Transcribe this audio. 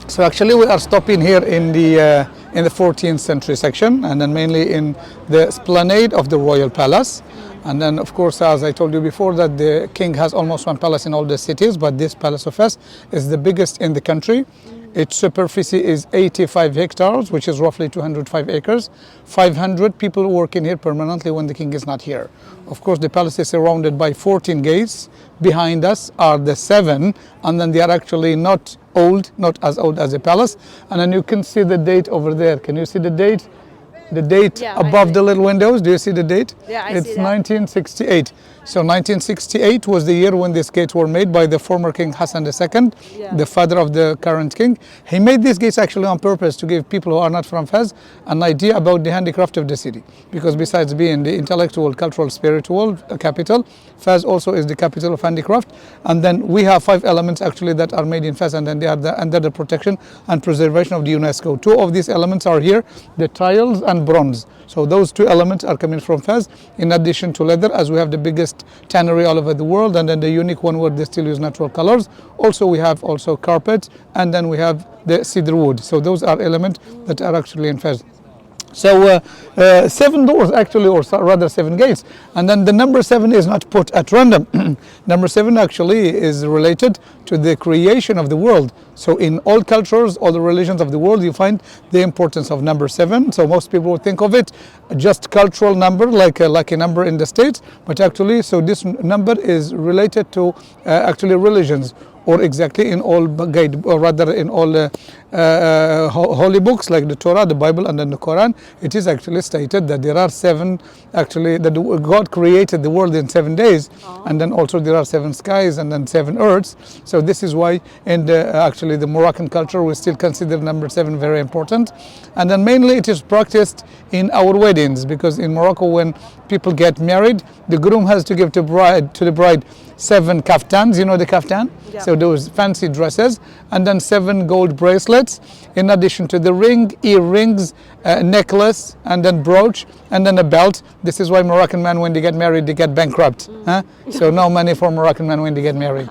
So actually we are stopping here in the 14th century section, and then mainly in the esplanade of the royal palace. And then of course, as I told you before, that the king has almost one palace in all the cities, but this palace of Fez is the biggest in the country. Its superficie is 85 hectares, which is roughly 205 acres. 500 people working here permanently when the king is not here. Of course, the palace is surrounded by 14 gates. Behind us are the 7, and then they are actually not old, not as old as the palace. And then you can see the date over there. Can you see the date? The date above the little windows, do you see the date? Yeah, it's see that. 1968. So 1968 was the year when these gates were made by the former King Hassan II, the father of the current king. He made these gates actually on purpose to give people who are not from Fez an idea about the handicraft of the city. Because besides being the intellectual, cultural, spiritual capital, Fez also is the capital of handicraft. And then we have 5 elements actually that are made in Fez, and then they are under the protection and preservation of the UNESCO. 2 of these elements are here, the tiles and bronze. So those 2 elements are coming from Fez, in addition to leather, as we have the biggest tannery all over the world, and then the unique one where they still use natural colors. Also we have also carpet, and then we have the cedar wood. So those are elements that are actually in Fez. So 7 doors actually, or rather 7 gates, and then the number 7 is not put at random. Number 7 actually is related to the creation of the world. So in all cultures, all the religions of the world, you find the importance of number 7. So most people would think of it just cultural number, like a number in the States, but actually, so this number is related to actually religions, or exactly in all guide, or rather in all holy books like the Torah, the Bible, and then the Quran. It is actually stated that there are 7, actually, that God created the world in 7 days, and then also there are 7 skies and then 7 earths. So this is why in actually the Moroccan culture we still consider number 7 very important. And then mainly it is practiced in our weddings, because in Morocco when people get married, the groom has to give to the bride 7 kaftans, you know the kaftan? Yeah. So those fancy dresses, and then 7 gold bracelets, in addition to the ring, earrings, necklace, and then brooch, and then a belt. This is why Moroccan men, when they get married, they get bankrupt. Huh? So no money for Moroccan men when they get married.